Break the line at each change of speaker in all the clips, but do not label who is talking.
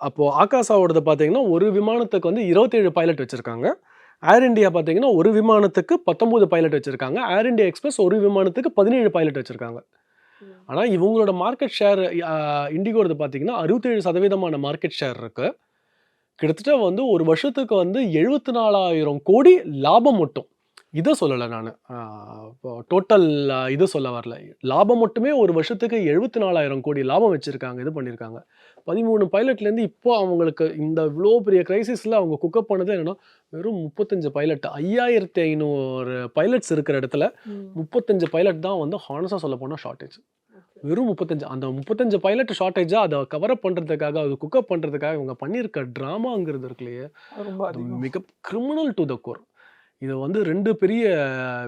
அப்போ ஆகாஷாவோடது பார்த்தீங்கன்னா, ஒரு விமானத்துக்கு வந்து 27 பைலட் வச்சிருக்காங்க. ஏர் இண்டியா பார்த்தீங்கன்னா, ஒரு விமானத்துக்கு 19 பைலட் வச்சிருக்காங்க. ஏர் இண்டியா எக்ஸ்பிரஸ் ஒரு விமானத்துக்கு 17 பைலட் வச்சிருக்காங்க.
ம்.
ஆனா, இவங்களோட மார்க்கெட் ஷேர் இண்டிகோடது பார்த்தீங்கன்னா, 67% மார்க்கெட் ஷேர் இருக்கு. கிட்டத்தட்ட வந்து ஒரு வருஷத்துக்கு வந்து 74,000 கோடி லாபம் மட்டும். இத சொல்லல நானு. இப்போ டோட்டல் இது சொல்ல வரல. லாபம் மட்டுமே ஒரு வருஷத்துக்கு 74,000 கோடி லாபம் வச்சிருக்காங்க. இது பண்ணியிருக்காங்க. 13 பைலட்லேருந்து இப்போ அவங்களுக்கு இந்த இவ்ளோ பெரிய கிரைசிஸ்ல அவங்க குக்கப் பண்ணது என்னன்னா, வெறும் 35 பைலட். 5,500 பைலட்ஸ் இருக்கிற இடத்துல
ம்.
35 பைலட் தான் வந்து ஹானஸ்ட்டா சொல்லப்போனா ஷார்ட்டேஜ்.
ஓகே.
வெறும் 35. அந்த 35 பைலட் ஷார்ட்டேஜா அத கவர் அப் பண்றதுக்காக, அத குக்கப் பண்றதுக்காக இவங்க பண்ணியிருக்க டிராமாங்கிறது இருக்கு இல்லையா?
அது ரொம்ப
அது
அதிகம்.
மிக கிரிமினல் டூ த கோர். இது வந்து 2 பெரிய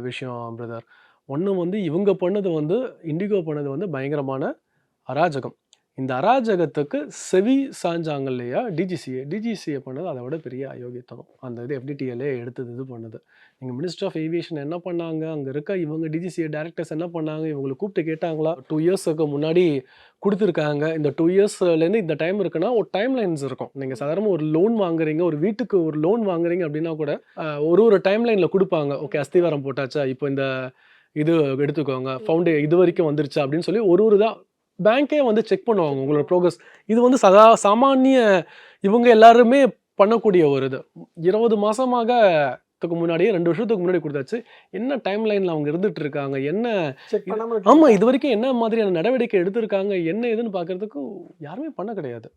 விஷயம் பிரதர். ஒண்ணு வந்து இவங்க பண்ணது வந்து இண்டிகோ பண்ணது வந்து பயங்கரமான அராஜகம். இந்த அராஜகத்துக்கு செவி சாய்ஞ்சாங்க இல்லையா? டிஜிசிஏ பண்ணது அத விட பெரிய அயோக்கியத்தனம். அந்த இது எஃப்டிடிஎல்லே எடுத்தது இது பண்ணுது. நீங்க மினிஸ்டர் ஆஃப் ஏவியேஷன் என்ன பண்ணாங்க? அங்க இருக்க இவங்க டிஜிசிஏ டைரக்டர்ஸ் என்ன பண்ணாங்க? இவங்கள கூப்பிட்டு கேட்டாங்களா? 2 இயர்ஸ்க்கு முன்னாடி குடுத்துருக்காங்க. இந்த 2 இயர்ஸ்லேருந்து இந்த டைம் இருக்குன்னா, ஒரு டைம் லைன்ஸ் இருக்கும். நீங்க சாதாரணமா ஒரு லோன் வாங்குறீங்க, ஒரு வீட்டுக்கு ஒரு லோன் வாங்குறீங்க அப்டின்னா கூட, ஒரு டைம் லைன்ல குடுப்பாங்க. ஓகே அஸ்திவாரம் போட்டாச்சா? இப்போ இந்த இது எடுத்துக்கோங்க. இதுவரைக்கும் வந்துருச்சா? அப்டின்னு சொல்லி ஒரு இதா பேங்கே வந்து செக் பண்ணுவாங்க
செக்
உங்களோட
பண்ணுவாங்க.
ப்ரோகிரஸ். இது வந்து சாமானிய இவங்க எல்லாருமே பண்ணக்கூடிய ஒரு இது. 20 மாசமாக முன்னாடியே 2 வருஷத்துக்கு முன்னாடி குடுத்தாச்சு. என்ன டைம் லைன்ல அவங்க இருந்துட்டு இருக்காங்க? என்ன
செக்
இது
பண்ணாம
ஆமா
விட்டுருக்காங்க.
இதுவரைக்கும் என்ன மாதிரியான நடவடிக்கை எடுத்திருக்காங்க? என்ன ஏதுன்னு பார்க்கறதுக்கு யாருமே பண்ண கிடையாது.